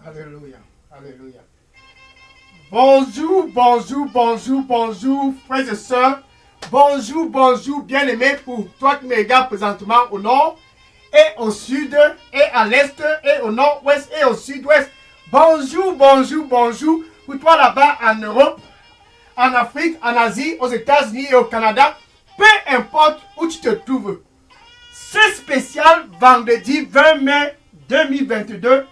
Alléluia. Alléluia. Bonjour, bonjour, bonjour, bonjour, frères et sœurs. Bonjour, bonjour, bien-aimés, pour toi qui me regardes présentement au nord et au sud et à l'est et au nord-ouest et au sud-ouest. Bonjour, bonjour, bonjour, pour toi là-bas en Europe, en Afrique, en Asie, aux États-Unis et au Canada. Peu importe où tu te trouves. Ce spécial vendredi 20 mai 2022,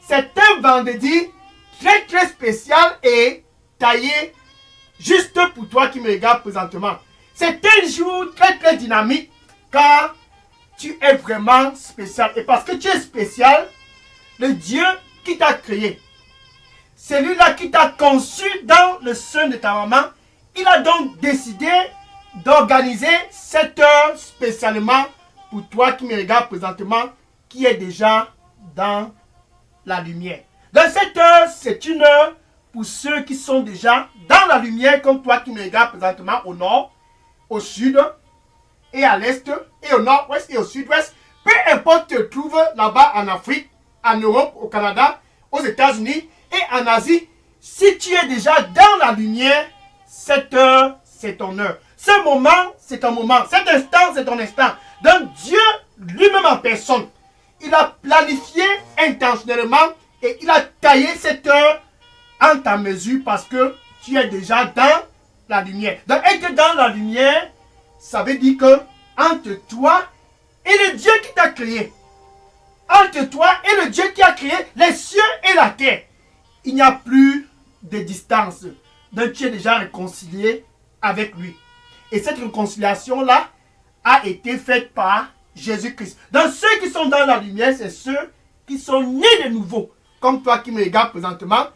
c'est un vendredi très très spécial et taillé juste pour toi qui me regardes présentement. C'est un jour très très dynamique car tu es vraiment spécial. Et parce que tu es spécial, le Dieu qui t'a créé, celui-là qui t'a conçu dans le sein de ta maman, il a donc décidé d'organiser cette heure spécialement pour toi qui me regardes présentement, qui est déjà dans la lumière. Dans cette heure, c'est une heure pour ceux qui sont déjà dans la lumière, comme toi qui me regardes présentement au nord, au sud, et à l'est, et au nord-ouest, et au sud-ouest. Peu importe tu te trouves là-bas en Afrique, en Europe, au Canada, aux États-Unis et en Asie, si tu es déjà dans la lumière, cette heure, c'est ton heure. Ce moment, c'est ton moment. Cet instant, c'est ton instant. Donc Dieu lui-même en personne, il a planifié intentionnellement et il a taillé cette heure en ta mesure parce que tu es déjà dans la lumière. Donc être dans la lumière, ça veut dire que entre toi et le Dieu qui t'a créé, entre toi et le Dieu qui a créé les cieux et la terre, il n'y a plus de distance. Donc tu es déjà réconcilié avec lui. Et cette réconciliation-là a été faite par Jésus-Christ. Donc ceux qui sont dans la lumière, c'est ceux qui sont nés de nouveau. Comme toi qui me regardes présentement.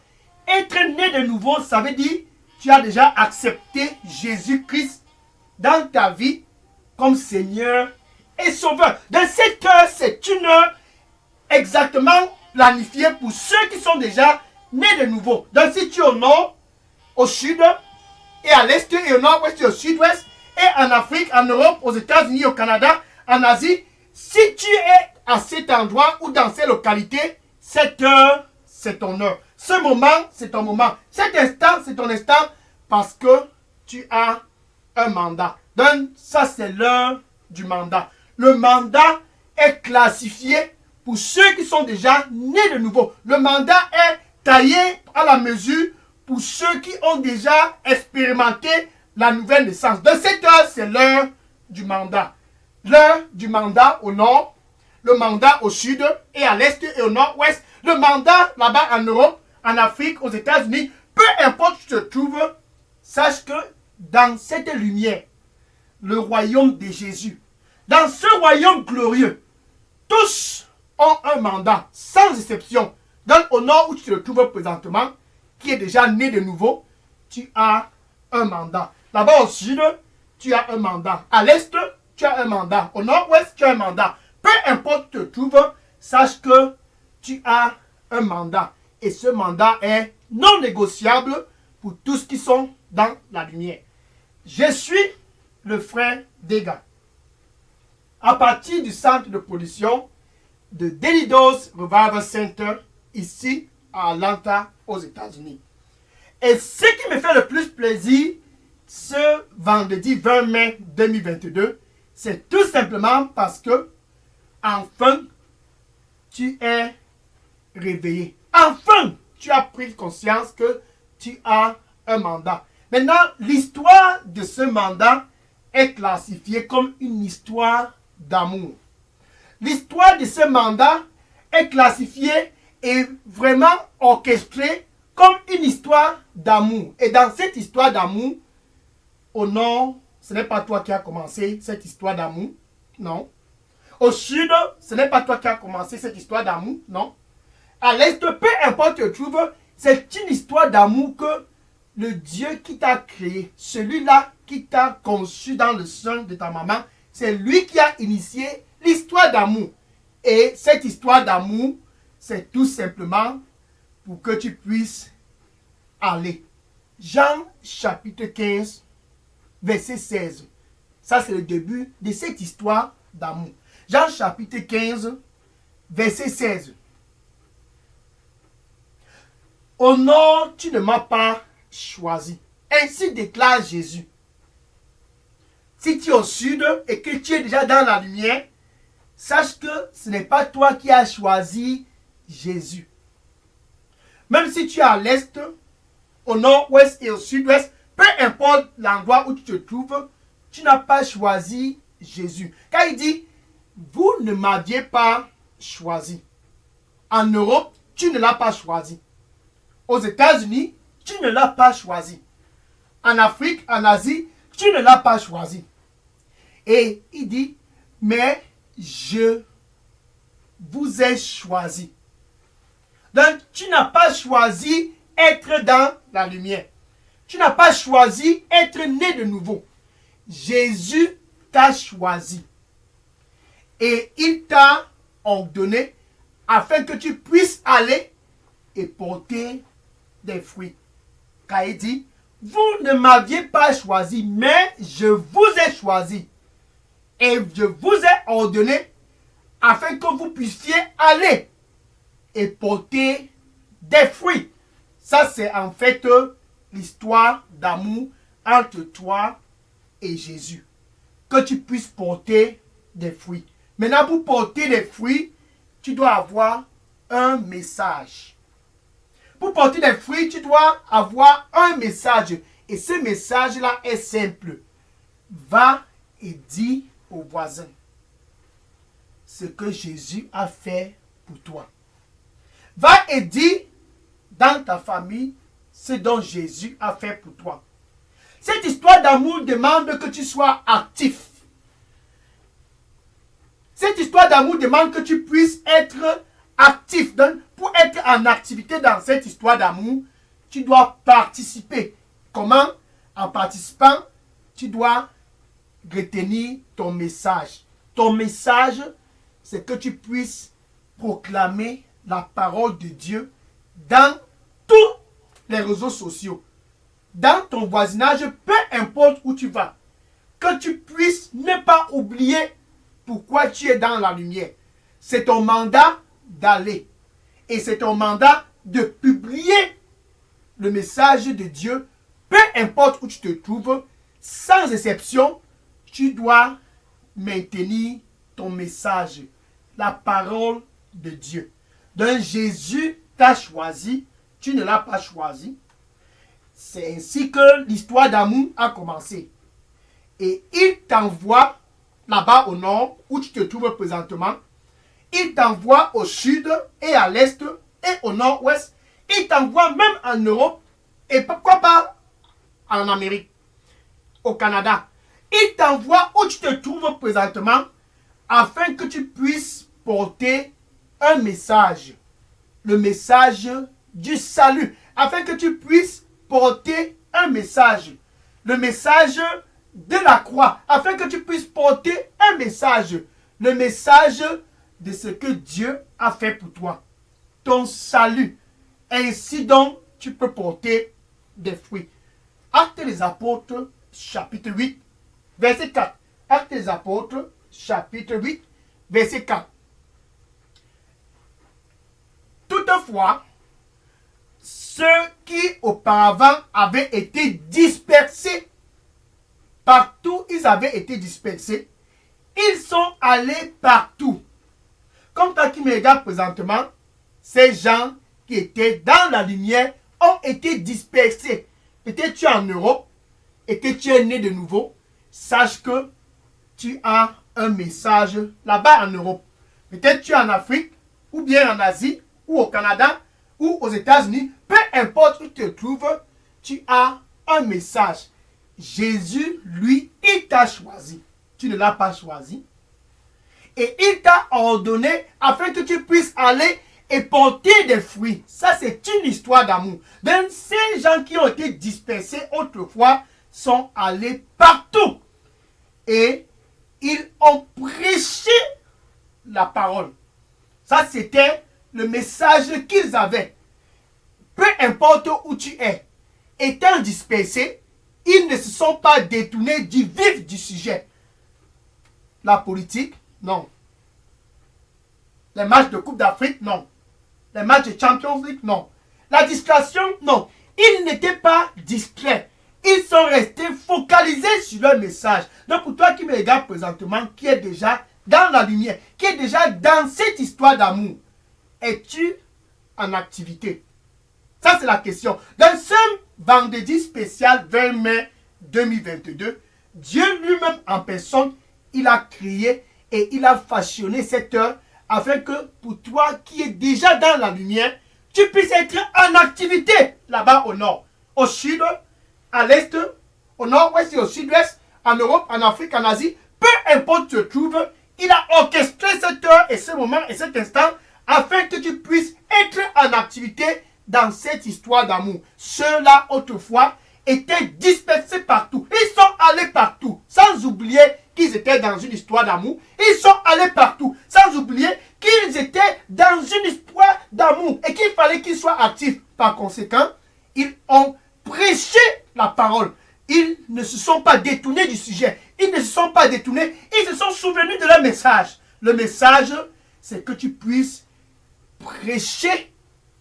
Être né de nouveau, ça veut dire tu as déjà accepté Jésus-Christ dans ta vie comme Seigneur et Sauveur. Dans cette heure, c'est une heure exactement planifiée pour ceux qui sont déjà nés de nouveau. Donc si tu es au nord, au sud, et à l'est, et au nord-ouest, et au sud-ouest, et en Afrique, en Europe, aux États-Unis, au Canada, en Asie, si tu es à cet endroit ou dans ces localités, cette heure, c'est ton heure. Ce moment, c'est ton moment. Cet instant, c'est ton instant parce que tu as un mandat. Donc, ça, c'est l'heure du mandat. Le mandat est classifié pour ceux qui sont déjà nés de nouveau. Le mandat est taillé à la mesure pour ceux qui ont déjà expérimenté la nouvelle naissance. Donc, cette heure, c'est l'heure du mandat. L'heure du mandat au nord, le mandat au sud et à l'est et au nord-ouest. Le mandat là-bas en Europe, en Afrique, aux États-Unis, peu importe où tu te trouves, sache que dans cette lumière, le royaume de Jésus, dans ce royaume glorieux, tous ont un mandat, sans exception. Donc au nord où tu te trouves présentement, qui est déjà né de nouveau, tu as un mandat. Là-bas au sud, tu as un mandat. À l'est, tu as un mandat. Au nord-ouest, tu as un mandat. Peu importe où tu te trouves, sache que tu as un mandat. Et ce mandat est non négociable pour tous qui sont dans la lumière. Je suis le frère Dega. À partir du centre de pollution de Delidos Revival Center, ici à Atlanta, aux États-Unis. Et ce qui me fait le plus plaisir ce vendredi 20 mai 2022, c'est tout simplement parce que enfin, tu es réveillé. Enfin, tu as pris conscience que tu as un mandat. Maintenant, l'histoire de ce mandat est classifiée comme une histoire d'amour. L'histoire de ce mandat est classifiée et vraiment orchestrée comme une histoire d'amour. Et dans cette histoire d'amour, au nord, ce n'est pas toi qui as commencé cette histoire d'amour, non. Au sud, ce n'est pas toi qui as commencé cette histoire d'amour, non. À l'est, peu importe où tu te trouves, c'est une histoire d'amour que le Dieu qui t'a créé, celui-là qui t'a conçu dans le sein de ta maman, c'est lui qui a initié l'histoire d'amour. Et cette histoire d'amour, c'est tout simplement pour que tu puisses aller. Jean chapitre 15, verset 16. Ça, c'est le début de cette histoire d'amour. Jean chapitre 15, verset 16. Au nord, tu ne m'as pas choisi. Ainsi déclare Jésus. Si tu es au sud et que tu es déjà dans la lumière, sache que ce n'est pas toi qui as choisi Jésus. Même si tu es à l'est, au nord-ouest et au sud-ouest, peu importe l'endroit où tu te trouves, tu n'as pas choisi Jésus. Car il dit, vous ne m'aviez pas choisi. En Europe, tu ne l'as pas choisi. Aux États-Unis, tu ne l'as pas choisi. En Afrique, en Asie, tu ne l'as pas choisi. Et il dit, mais je vous ai choisi. Donc, tu n'as pas choisi être dans la lumière. Tu n'as pas choisi être né de nouveau. Jésus t'a choisi. Et il t'a ordonné afin que tu puisses aller et porter des fruits. Car il dit, vous ne m'aviez pas choisi, mais je vous ai choisi. Et je vous ai ordonné afin que vous puissiez aller et porter des fruits. Ça, c'est en fait l'histoire d'amour entre toi et Jésus. Que tu puisses porter des fruits. Maintenant, pour porter des fruits, tu dois avoir un message. Pour porter des fruits, tu dois avoir un message. Et ce message-là est simple. Va et dis aux voisins ce que Jésus a fait pour toi. Va et dis dans ta famille ce dont Jésus a fait pour toi. Cette histoire d'amour demande que tu sois actif. Cette histoire d'amour demande que tu puisses être actif. Donc, pour être en activité dans cette histoire d'amour, tu dois participer. Comment? En participant, tu dois retenir ton message. Ton message, c'est que tu puisses proclamer la parole de Dieu dans tous les réseaux sociaux. Dans ton voisinage, peu importe où tu vas. Que tu puisses ne pas oublier pourquoi tu es dans la lumière. C'est ton mandat d'aller. Et c'est ton mandat de publier le message de Dieu. Peu importe où tu te trouves, sans exception, tu dois maintenir ton message. La parole de Dieu. Donc Jésus t'a choisi, tu ne l'as pas choisi. C'est ainsi que l'histoire d'amour a commencé. Et il t'envoie là-bas au nord, où tu te trouves présentement. Il t'envoie au sud et à l'est et au nord-ouest. Il t'envoie même en Europe et pourquoi pas en Amérique, au Canada. Il t'envoie où tu te trouves présentement afin que tu puisses porter un message. Le message du salut. Afin que tu puisses porter un message. Le message de la croix. Afin que tu puisses porter un message. Le message de ce que Dieu a fait pour toi. Ton salut. Ainsi donc, tu peux porter des fruits. Actes des apôtres, chapitre 8, verset 4. Actes des apôtres, chapitre 8, verset 4. Toutefois, ceux qui auparavant avaient été dispersés, partout ils avaient été dispersés, ils sont allés partout. Comme toi qui me regardes présentement, ces gens qui étaient dans la lumière ont été dispersés. Peut-être tu es en Europe et que tu es né de nouveau, sache que tu as un message là-bas en Europe. Peut-être tu es en Afrique, ou bien en Asie, ou au Canada, ou aux États-Unis. Peu importe où tu te trouves, tu as un message. Jésus, lui, il t'a choisi. Tu ne l'as pas choisi. Et il t'a ordonné afin que tu puisses aller et porter des fruits. Ça, c'est une histoire d'amour. Donc, ces gens qui ont été dispersés autrefois sont allés partout. Et ils ont prêché la parole. Ça, c'était le message qu'ils avaient. Peu importe où tu es, étant dispersés, ils ne se sont pas détournés du vif du sujet. La politique, non. Les matchs de Coupe d'Afrique, non. Les matchs de Champions League, non. La distraction, non. Ils n'étaient pas discrets. Ils sont restés focalisés sur leur message. Donc pour toi qui me regardes présentement, qui est déjà dans la lumière, qui est déjà dans cette histoire d'amour, es-tu en activité? Ça c'est la question. Dans ce vendredi spécial 20 mai 2022, Dieu lui-même en personne, il a créé et il a fashionné cette heure afin que pour toi qui es déjà dans la lumière, tu puisses être en activité là-bas au nord, au sud, à l'est, au nord-ouest et au sud-ouest, en Europe, en Afrique, en Asie, peu importe où tu te trouves, il a orchestré cette heure et ce moment et cet instant afin que tu puisses être en activité dans cette histoire d'amour. Ceux-là, autrefois, étaient dispersés partout. Ils sont allés partout, sans oublier qu'ils étaient dans une histoire d'amour. Ils sont allés partout, sans oublier qu'ils étaient dans une histoire d'amour et qu'il fallait qu'ils soient actifs. Par conséquent, ils ont prêché la parole. Ils ne se sont pas détournés du sujet. Ils ne se sont pas détournés. Ils se sont souvenus de leur message. Le message, c'est que tu puisses prêcher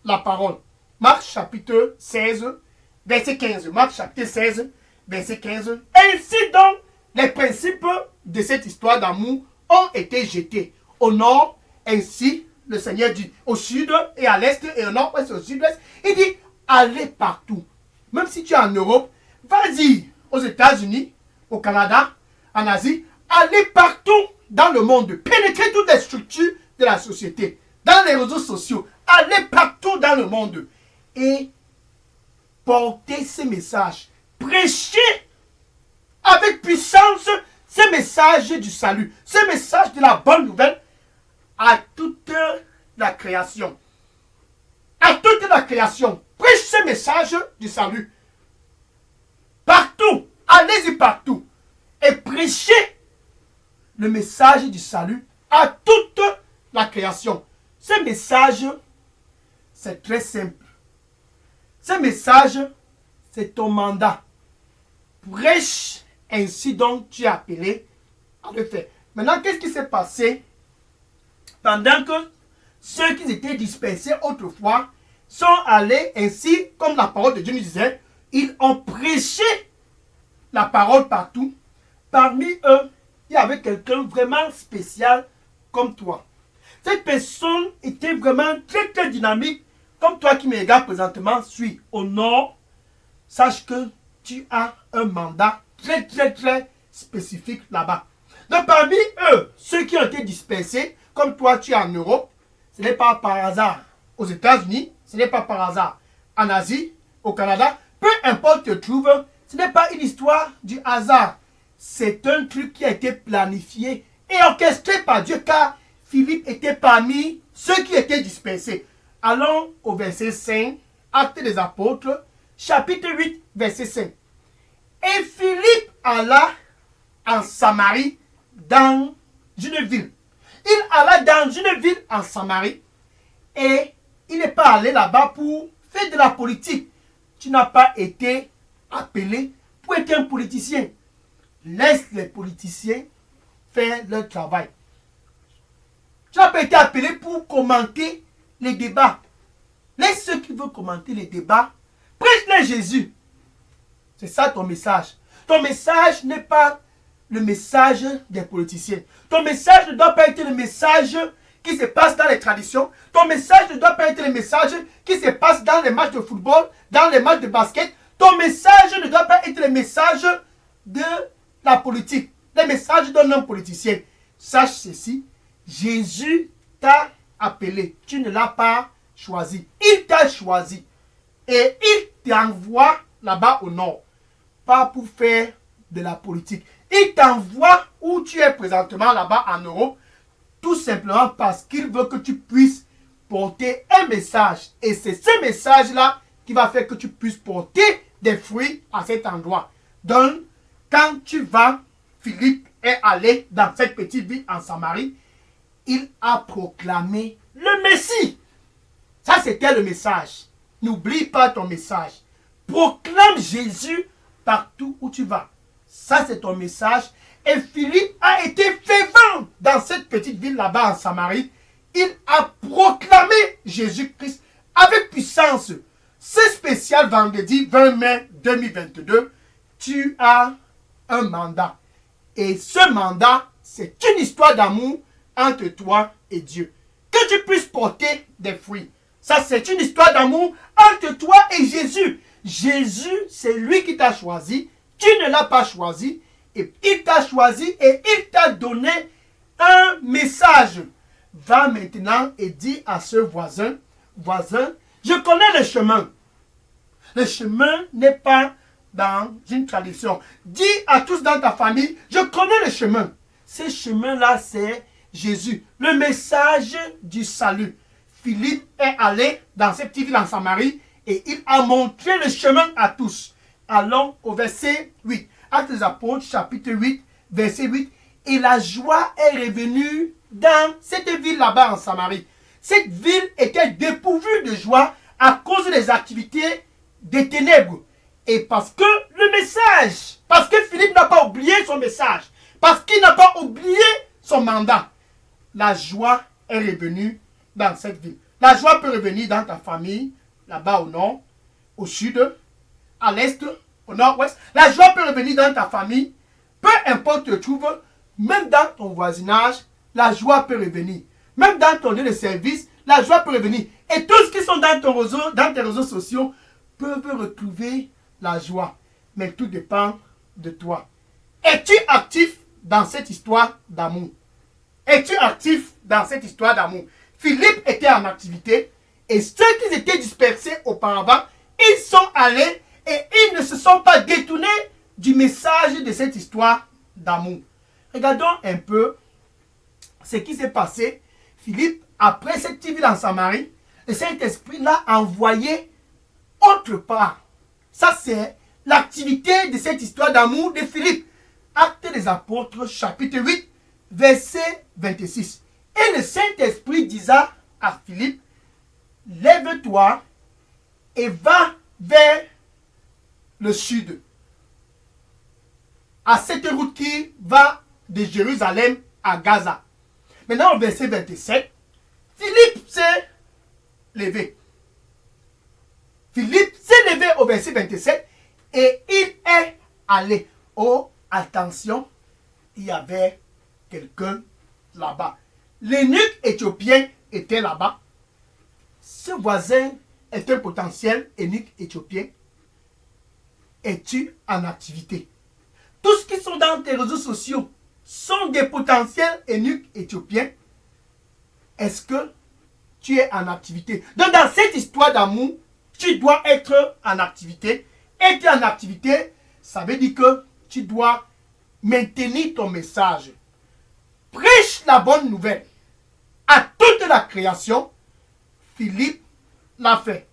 la parole. Marc chapitre 16, verset 15. Marc chapitre 16, verset 15. Ainsi donc, les principes de cette histoire d'amour ont été jetés. Au nord, ainsi, le Seigneur dit, au sud et à l'est et au nord-ouest et au sud-ouest, il dit, allez partout. Même si tu es en Europe, vas-y aux États-Unis, au Canada, en Asie, allez partout dans le monde, pénétrez toutes les structures de la société, dans les réseaux sociaux, allez partout dans le monde et portez ces messages, prêchez avec puissance ces messages du salut, ces messages de la bonne nouvelle à toute la création. À toute la création. Prêche ce message du salut. Partout. Allez-y partout. Et prêchez le message du salut à toute la création. Ce message, c'est très simple. Ce message, c'est ton mandat. Prêche, ainsi donc tu es appelé à le faire. Maintenant, qu'est-ce qui s'est passé pendant que ceux qui étaient dispersés autrefois sont allés ainsi, comme la parole de Dieu nous disait, ils ont prêché la parole partout. Parmi eux, il y avait quelqu'un vraiment spécial comme toi. Cette personne était vraiment très très dynamique, comme toi qui me regardes présentement, suis au nord. Sache que tu as un mandat très très très spécifique là-bas. Donc parmi eux, ceux qui ont été dispersés, comme toi tu es en Europe, ce n'est pas par hasard. Aux États-Unis, ce n'est pas par hasard. En Asie, au Canada, peu importe où tu te trouves, ce n'est pas une histoire du hasard. C'est un truc qui a été planifié et orchestré par Dieu, car Philippe était parmi ceux qui étaient dispersés. Allons au verset 5, Actes des Apôtres, chapitre 8, verset 5. Et Philippe alla en Samarie, dans une ville. Il alla dans une ville en Samarie et il n'est pas allé là-bas pour faire de la politique. Tu n'as pas été appelé pour être un politicien. Laisse les politiciens faire leur travail. Tu n'as pas été appelé pour commenter les débats. Laisse ceux qui veulent commenter les débats. Prêche-les Jésus. C'est ça ton message. Ton message n'est pas le message des politiciens. Ton message ne doit pas être le message qui se passe dans les traditions. Ton message ne doit pas être le message qui se passe dans les matchs de football, dans les matchs de basket. Ton message ne doit pas être le message de la politique, le message d'un homme politicien. Sache ceci, Jésus t'a appelé. Tu ne l'as pas choisi. Il t'a choisi. Et il t'envoie là-bas au nord. Pas pour faire de la politique. Il t'envoie où tu es présentement là-bas en Europe, tout simplement parce qu'il veut que tu puisses porter un message. Et c'est ce message-là qui va faire que tu puisses porter des fruits à cet endroit. Donc, quand tu vas, Philippe est allé dans cette petite ville en Samarie, il a proclamé le Messie. Ça, c'était le message. N'oublie pas ton message. Proclame Jésus partout où tu vas. Ça, c'est ton message. Et Philippe a été fervent dans cette petite ville là-bas en Samarie. Il a proclamé Jésus-Christ avec puissance. ce spécial vendredi 20 mai 2022, tu as un mandat. Et ce mandat, c'est une histoire d'amour entre toi et Dieu. Que tu puisses porter des fruits. Ça, c'est une histoire d'amour entre toi et Jésus. Jésus, c'est lui qui t'a choisi. Tu ne l'as pas choisi. Et il t'a choisi et il t'a donné un message. Va maintenant et dis à ce voisin, je connais le chemin. Le chemin n'est pas dans une tradition. Dis à tous dans ta famille, je connais le chemin. Ce chemin-là, c'est Jésus. Le message du salut. Philippe est allé dans cette petite ville en Samarie et il a montré le chemin à tous. Allons au verset 8. Actes des Apôtres, chapitre 8, verset 8. Et la joie est revenue dans cette ville là-bas en Samarie. Cette ville était dépourvue de joie à cause des activités des ténèbres. Et parce que le message, parce que Philippe n'a pas oublié son message, parce qu'il n'a pas oublié son mandat, la joie est revenue dans cette ville. La joie peut revenir dans ta famille, là-bas au nord, au sud, à l'est, au nord-ouest. La joie peut revenir dans ta famille, peu importe où tu te trouves, même dans ton voisinage, la joie peut revenir. Même dans ton lieu de service, la joie peut revenir. Et tous ceux qui sont dans ton réseau, dans tes réseaux sociaux, peuvent retrouver la joie. Mais tout dépend de toi. Es-tu actif dans cette histoire d'amour? Es-tu actif dans cette histoire d'amour? Philippe était en activité et ceux qui étaient dispersés auparavant, ils sont allés et ils ne se sont pas détournés du message de cette histoire d'amour. Regardons un peu ce qui s'est passé. Philippe, après cette ville en Samarie, le Saint-Esprit l'a envoyé autre part. Ça, c'est l'activité de cette histoire d'amour de Philippe. Actes des Apôtres, chapitre 8, verset 26. Et le Saint-Esprit disa à Philippe, lève-toi et va vers le sud. À cette route qui va de Jérusalem à Gaza. Maintenant, au verset 27, Philippe s'est levé. Philippe s'est levé au verset 27 et il est allé. Oh, attention, il y avait quelqu'un là-bas. L'eunuque éthiopien était là-bas. Ce voisin est un potentiel eunuque éthiopien. Es-tu en activité? Tous qui sont dans tes réseaux sociaux sont des potentiels eunuques éthiopiens. Est-ce que tu es en activité? Donc dans cette histoire d'amour, tu dois être en activité. Être en activité, ça veut dire que tu dois maintenir ton message. Prêche la bonne nouvelle à toute la création. Philippe l'a fait.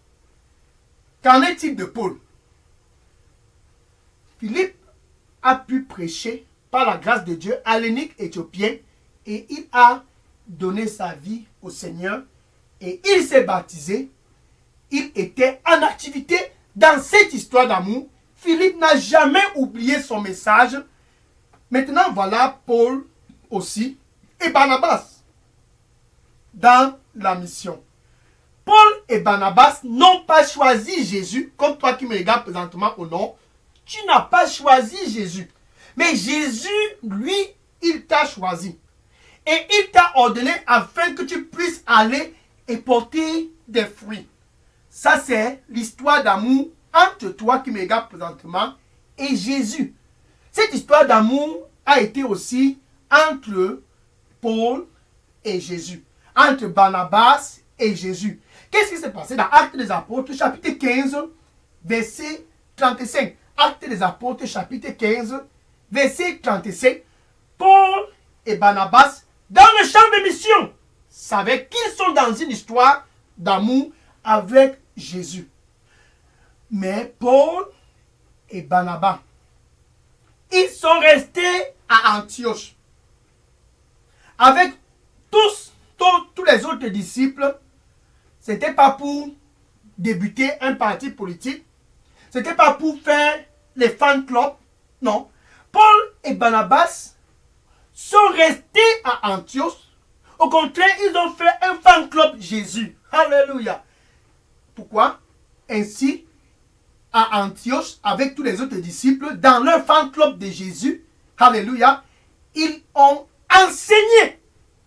Qu'en est-il de Paul? Philippe a pu prêcher par la grâce de Dieu à l'eunuque éthiopien et il a donné sa vie au Seigneur et il s'est baptisé. Il était en activité dans cette histoire d'amour. Philippe n'a jamais oublié son message. Maintenant, voilà Paul aussi et Barnabas dans la mission. Paul et Barnabas n'ont pas choisi Jésus, comme toi qui me regardes présentement au nom. Tu n'as pas choisi Jésus. Mais Jésus, lui, il t'a choisi. Et il t'a ordonné afin que tu puisses aller et porter des fruits. Ça, c'est l'histoire d'amour entre toi qui me regarde présentement et Jésus. Cette histoire d'amour a été aussi entre Paul et Jésus. Entre Barnabas et Jésus. Qu'est-ce qui s'est passé dans Actes des Apôtres, chapitre 15, verset 35. Actes des Apôtres, chapitre 15, verset 35. Paul et Barnabas, dans le champ de mission, savaient qu'ils sont dans une histoire d'amour avec Jésus. Mais Paul et Barnabas, ils sont restés à Antioche. Avec tous les autres disciples, ce n'était pas pour débuter un parti politique. Ce n'était pas pour faire les fan clubs. Non. Paul et Barnabas sont restés à Antioche. Au contraire, ils ont fait un fan club Jésus. Alléluia. Pourquoi? ainsi à Antioche avec tous les autres disciples, dans leur fan club de Jésus, alléluia, ils ont enseigné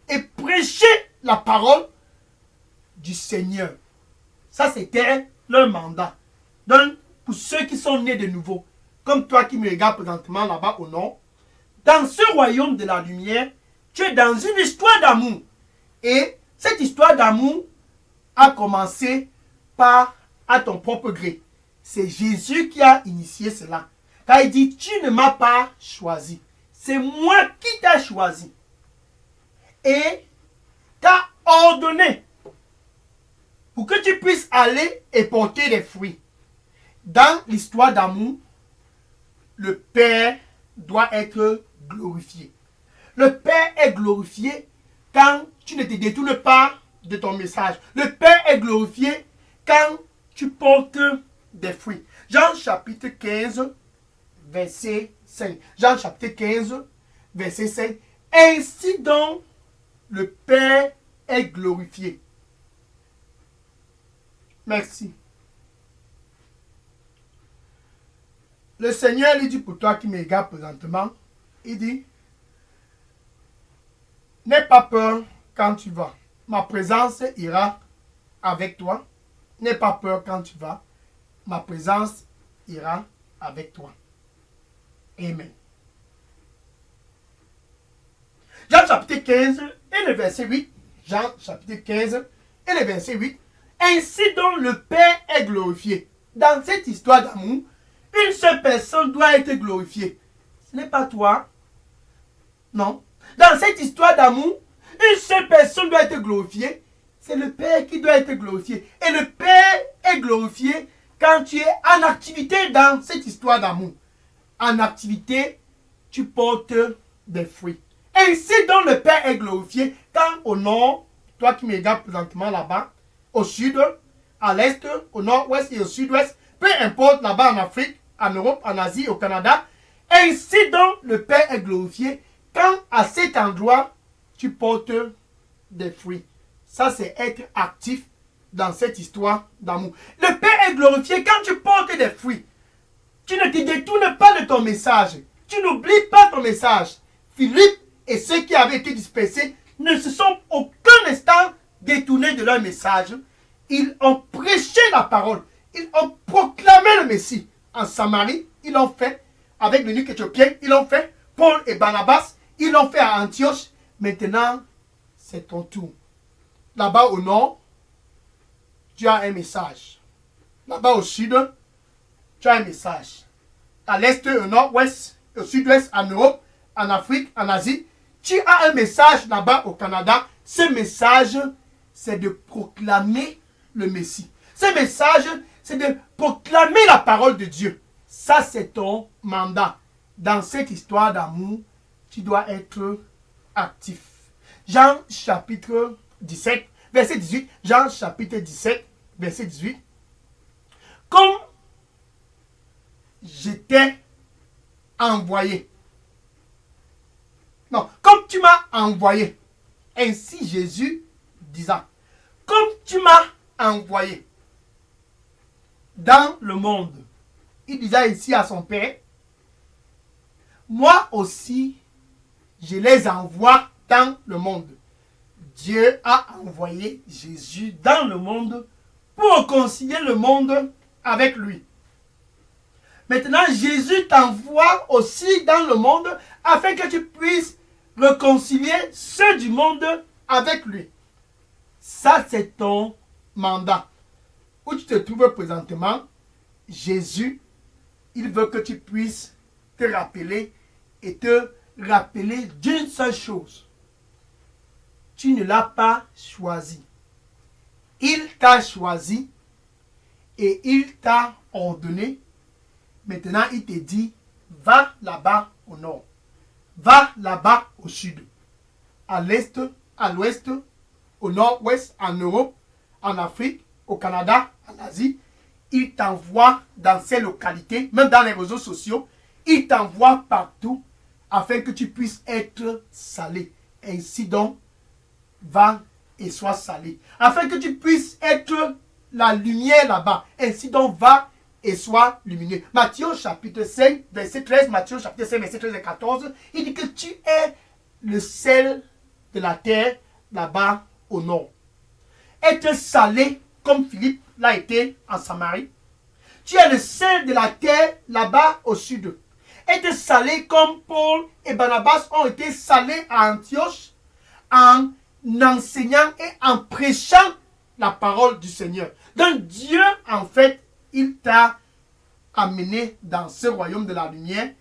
et prêché la parole du Seigneur. Ça, c'était leur mandat. Donc, pour ceux qui sont nés de nouveau, comme toi qui me regardes présentement là-bas au nord, dans ce royaume de la lumière, tu es dans une histoire d'amour. Et cette histoire d'amour a commencé par à ton propre gré. C'est Jésus qui a initié cela. Car il dit, tu ne m'as pas choisi. C'est moi qui t'ai choisi. Et t'as ordonné pour que tu puisses aller et porter des fruits. Dans l'histoire d'amour, le Père doit être glorifié. Le Père est glorifié quand tu ne te détournes pas de ton message. Le Père est glorifié quand tu portes des fruits. Jean chapitre 15, verset 5. Jean chapitre 15, verset 5. Ainsi donc, le Père est glorifié. Merci. Le Seigneur lui dit pour toi qui me regarde présentement, il dit, n'aie pas peur quand tu vas. Ma présence ira avec toi. N'aie pas peur quand tu vas. Ma présence ira avec toi. Amen. Jean chapitre 15 et le verset 8. Jean chapitre 15 et le verset 8. Ainsi donc le Père est glorifié. Dans cette histoire d'amour, une seule personne doit être glorifiée. Ce n'est pas toi. Non. Dans cette histoire d'amour, une seule personne doit être glorifiée. C'est le Père qui doit être glorifié. Et le Père est glorifié quand tu es en activité dans cette histoire d'amour. En activité, tu portes des fruits. Ainsi donc le Père est glorifié quand au nord, toi qui me regardes présentement là-bas, au sud, à l'est, au nord-ouest et au sud-ouest, peu importe là-bas en Afrique, en Europe, en Asie, au Canada, ainsi donc le Père est glorifié quand à cet endroit, tu portes des fruits. Ça, c'est être actif dans cette histoire d'amour. Le Père est glorifié quand tu portes des fruits. Tu ne te détournes pas de ton message. Tu n'oublies pas ton message. Philippe et ceux qui avaient été dispersés ne se sont aucun instant détournés de leur message. Ils ont prêché la parole. Ils ont proclamé le Messie. En Samarie, ils l'ont fait. Avec l'eunuque éthiopien, ils l'ont fait. Paul et Barnabas, ils l'ont fait à Antioche. Maintenant, c'est ton tour. Là-bas au nord, tu as un message. Là-bas au sud, tu as un message. À l'est, au nord-ouest, au sud-ouest, en Europe, en Afrique, en Asie, tu as un message là-bas au Canada. Ce message, c'est de proclamer le Messie. Ce message, c'est de proclamer la parole de Dieu. Ça, c'est ton mandat. Dans cette histoire d'amour, tu dois être actif. Jean chapitre 17, verset 18. Jean chapitre 17, verset 18. Comme j'étais envoyé. Non, comme tu m'as envoyé. Ainsi Jésus disant, comme tu m'as envoyé dans le monde. Il disait ici à son Père, moi aussi, je les envoie dans le monde. Dieu a envoyé Jésus dans le monde pour réconcilier le monde avec lui. Maintenant, Jésus t'envoie aussi dans le monde afin que tu puisses réconcilier ceux du monde avec lui. Ça, c'est ton mandat. Où tu te trouves présentement, Jésus, il veut que tu puisses te rappeler et te rappeler d'une seule chose. Tu ne l'as pas choisi. Il t'a choisi et il t'a ordonné. Maintenant, il te dit, va là-bas au nord. Va là-bas au sud. À l'est, à l'ouest, au nord-ouest, en Europe, en Afrique, au Canada, en Asie. Il t'envoie dans ces localités, même dans les réseaux sociaux. Il t'envoie partout afin que tu puisses être salé. Ainsi donc, va et sois salé. Afin que tu puisses être la lumière là-bas. Ainsi donc va et sois lumineux. Matthieu chapitre 5, verset 13, Matthieu chapitre 5, verset 13 et 14, il dit que tu es le sel de la terre là-bas au nord. Être salé comme Philippe l'a été en Samarie. Tu es le sel de la terre là-bas au sud. Être salé comme Paul et Barnabas ont été salés à Antioche en enseignant et en prêchant la parole du Seigneur. Donc Dieu, en fait, il t'a amené dans ce royaume de la lumière.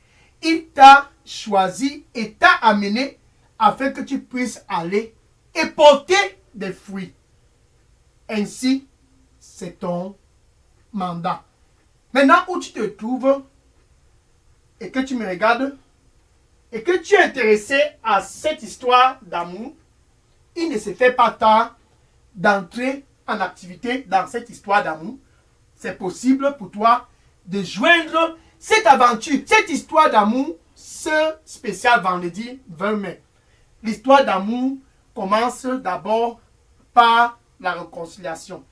Il t'a choisi et t'a amené afin que tu puisses aller et porter des fruits. Ainsi, c'est ton mandat. Maintenant où tu te trouves et que tu me regardes et que tu es intéressé à cette histoire d'amour, il ne se fait pas tard d'entrer en activité dans cette histoire d'amour. C'est possible pour toi de joindre cette aventure, cette histoire d'amour, ce spécial vendredi 20 mai. L'histoire d'amour commence d'abord par la réconciliation.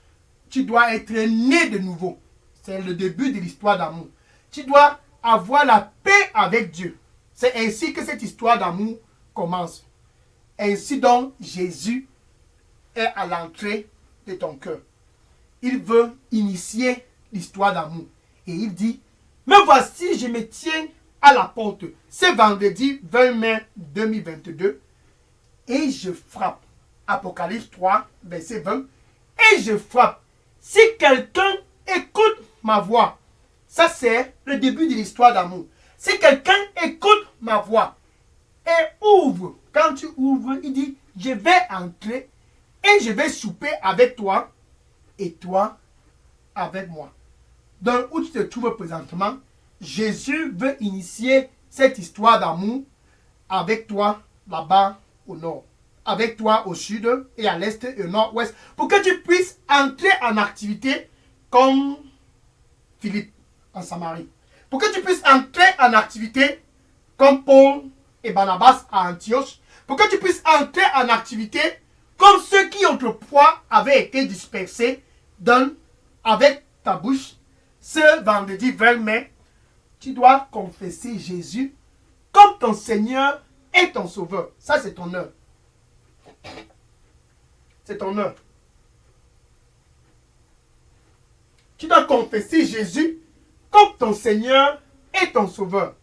Tu dois être né de nouveau. C'est le début de l'histoire d'amour. Tu dois avoir la paix avec Dieu. C'est ainsi que cette histoire d'amour commence. Ainsi donc, Jésus est à l'entrée de ton cœur. Il veut initier l'histoire d'amour. Et il dit, me voici, je me tiens à la porte. C'est vendredi 20 mai 2022. Et je frappe. Apocalypse 3, verset 20. Et je frappe. Si quelqu'un écoute ma voix, ça c'est le début de l'histoire d'amour. Si quelqu'un écoute ma voix et ouvre, quand tu ouvres, il dit, je vais entrer et je vais souper avec toi et toi avec moi. Donc où tu te trouves présentement, Jésus veut initier cette histoire d'amour avec toi là-bas au nord, avec toi au sud et à l'est et au nord-ouest, pour que tu puisses entrer en activité comme Philippe en Samarie. Pour que tu puisses entrer en activité comme Paul et Barnabas à Antioche. Pour que tu puisses entrer en activité comme ceux qui autrefois avaient été dispersés. Donne avec ta bouche ce vendredi 20 mai. Tu dois confesser Jésus comme ton Seigneur et ton Sauveur. Ça, c'est ton heure. C'est ton heure. Tu dois confesser Jésus comme ton Seigneur et ton Sauveur.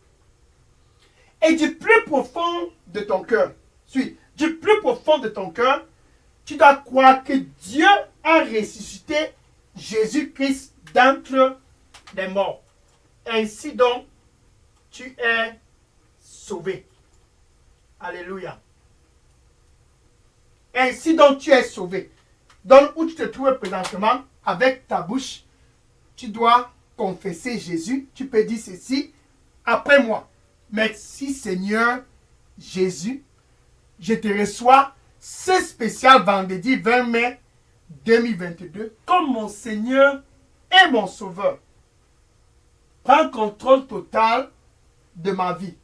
Et du plus profond de ton cœur, du plus profond de ton cœur, tu dois croire que Dieu a ressuscité Jésus-Christ d'entre les morts. Ainsi donc, tu es sauvé. Alléluia. Ainsi donc, tu es sauvé. Donc, où tu te trouves présentement, avec ta bouche, tu dois confesser Jésus. Tu peux dire ceci après moi. Merci Seigneur Jésus. Je te reçois ce spécial vendredi 20 mai 2022 comme mon Seigneur et mon Sauveur. Prends contrôle total de ma vie.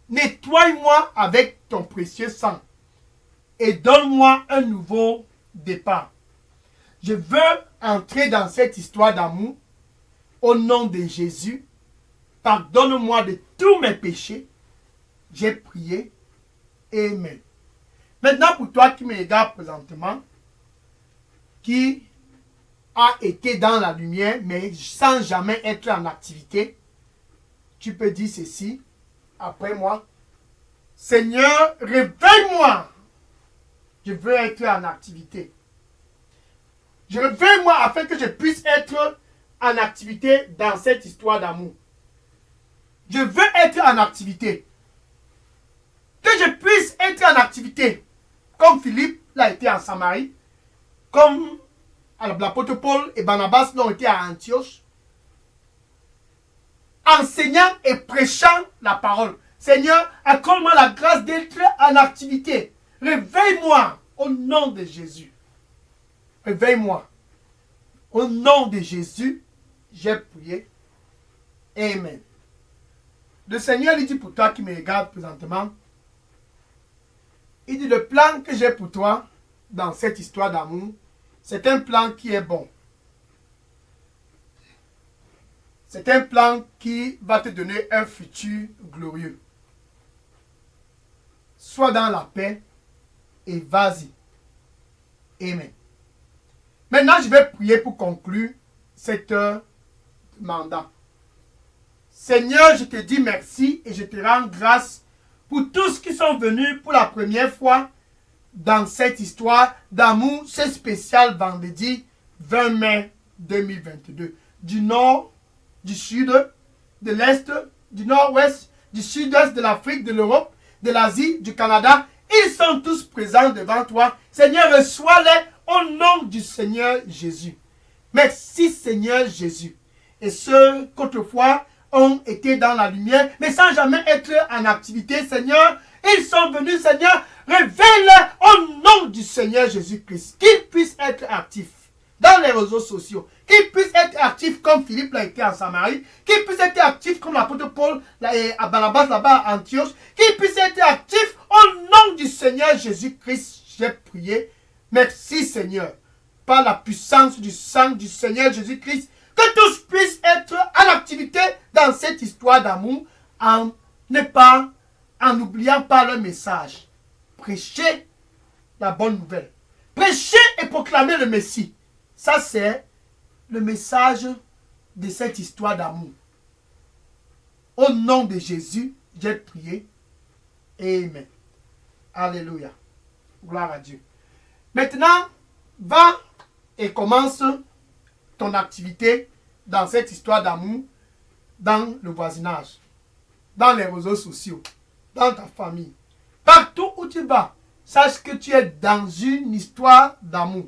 Nettoie-moi avec ton précieux sang et donne-moi un nouveau départ. Je veux entrer dans cette histoire d'amour au nom de Jésus. Pardonne-moi de tous mes péchés. J'ai prié. Amen. Maintenant, pour toi qui me regardes présentement, qui a été dans la lumière, mais sans jamais être en activité, tu peux dire ceci après moi. Seigneur, réveille-moi. Je veux être en activité. Je réveille-moi afin que je puisse être en activité dans cette histoire d'amour. Je veux être en activité. Que je puisse être en activité. Comme Philippe l'a été en Samarie. Comme l'apôtre Paul et Barnabas l'ont été à Antioche. Enseignant et prêchant la parole. Seigneur, accorde-moi la grâce d'être en activité. Réveille-moi au nom de Jésus. Réveille-moi. Au nom de Jésus, j'ai prié. Amen. Le Seigneur lui dit pour toi qui me regarde présentement, il dit le plan que j'ai pour toi dans cette histoire d'amour, c'est un plan qui est bon. C'est un plan qui va te donner un futur glorieux. Sois dans la paix et vas-y. Amen. Maintenant, je vais prier pour conclure cette mandat. Seigneur, je te dis merci et je te rends grâce pour tous qui sont venus pour la première fois dans cette histoire d'amour, ce spécial vendredi 20 mai 2022. Du nord, du sud, de l'est, du nord-ouest, du sud-est, de l'Afrique, de l'Europe, de l'Asie, du Canada. Ils sont tous présents devant toi. Seigneur, reçois-les au nom du Seigneur Jésus. Merci Seigneur Jésus. Et ceux qu'autrefois ont été dans la lumière, mais sans jamais être en activité, Seigneur, ils sont venus, Seigneur, révèle au nom du Seigneur Jésus-Christ, qu'ils puissent être actifs dans les réseaux sociaux, qu'ils puissent être actifs comme Philippe l'a été en Samarie, qu'ils puissent être actifs comme l'apôtre Paul à Barnabas là-bas à Antioche, qu'ils puissent être actifs au nom du Seigneur Jésus-Christ. J'ai prié. Merci Seigneur, par la puissance du sang du Seigneur Jésus-Christ, que tous puissent être en activité dans cette histoire d'amour, en n'oubliant pas le message. Prêcher la bonne nouvelle. Prêcher et proclamer le Messie. Ça, c'est le message de cette histoire d'amour. Au nom de Jésus, j'ai prié. Amen. Alléluia. Gloire à Dieu. Maintenant, va et commence ton activité dans cette histoire d'amour, dans le voisinage, dans les réseaux sociaux, dans ta famille. Partout où tu vas, sache que tu es dans une histoire d'amour.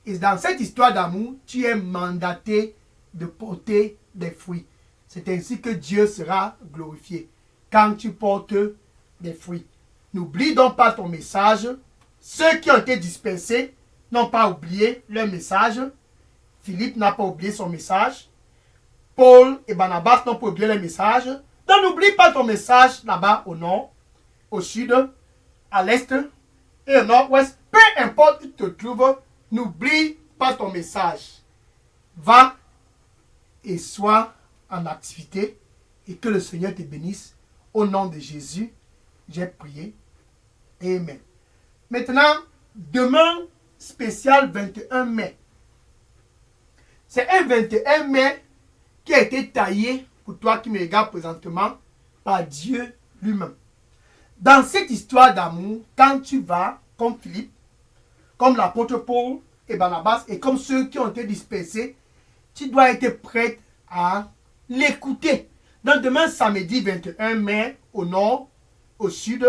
Et dans cette histoire d'amour, tu es mandaté de porter des fruits. C'est ainsi que Dieu sera glorifié, quand tu portes des fruits. N'oublie donc pas ton message. Ceux qui ont été dispersés n'ont pas oublié leur message. Philippe n'a pas oublié son message. Paul et Barnabas n'ont pas oublié leur message. Donc n'oublie pas ton message là-bas au nord, au sud, à l'est et au nord-ouest. Peu importe où tu te trouves, n'oublie pas ton message. Va et sois en activité et que le Seigneur te bénisse. Au nom de Jésus, j'ai prié. Amen. Maintenant, demain, spécial 21 mai. C'est un 21 mai qui a été taillé pour toi qui me regardes présentement par Dieu lui-même. Dans cette histoire d'amour, quand tu vas, comme Philippe, comme l'apôtre Paul et Barnabas, et comme ceux qui ont été dispersés, tu dois être prêt à l'écouter. Donc demain, samedi 21 mai, au nord, au sud,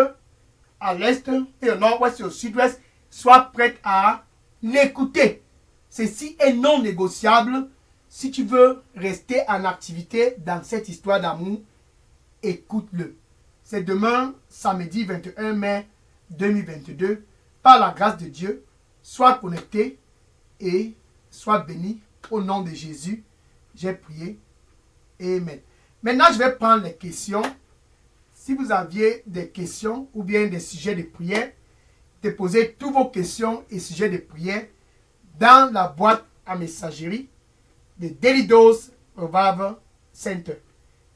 à l'est et au nord-ouest et au sud-ouest, sois prêt à l'écouter. Ceci est non négociable. Si tu veux rester en activité dans cette histoire d'amour, écoute-le. C'est demain, samedi 21 mai 2022. Par la grâce de Dieu, sois connecté et sois béni au nom de Jésus. J'ai prié. Amen. Maintenant, je vais prendre les questions. Si vous aviez des questions ou bien des sujets de prière, déposez tous vos questions et sujets de prière dans la boîte à messagerie de Daily Dose Revival Center.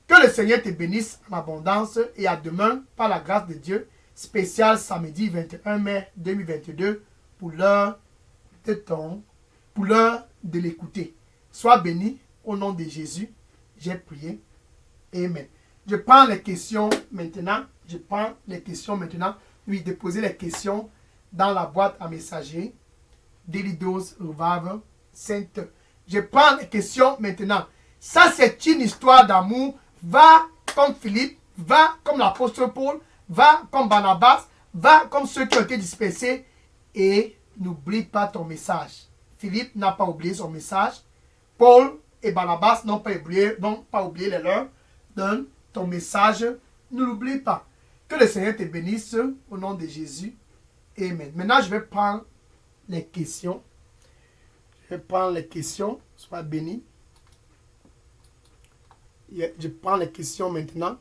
Que le Seigneur te bénisse en abondance et à demain par la grâce de Dieu, spécial samedi 21 mai 2022 pour l'heure de l'écouter. Sois béni au nom de Jésus. J'ai prié. Amen. Je prends les questions maintenant. Oui, déposez les questions dans la boîte à messagerie. Daily Dose Revival Center. Je prends les questions maintenant. Ça, c'est une histoire d'amour. Va comme Philippe, va comme l'apôtre Paul, va comme Barnabas, va comme ceux qui ont été dispersés et n'oublie pas ton message. Philippe n'a pas oublié son message. Paul et Barnabas n'ont pas oublié les leurs. Donne ton message, ne l'oublie pas. Que le Seigneur te bénisse au nom de Jésus. Amen. Maintenant, je vais prendre les questions. Sois béni. Je prends les questions maintenant.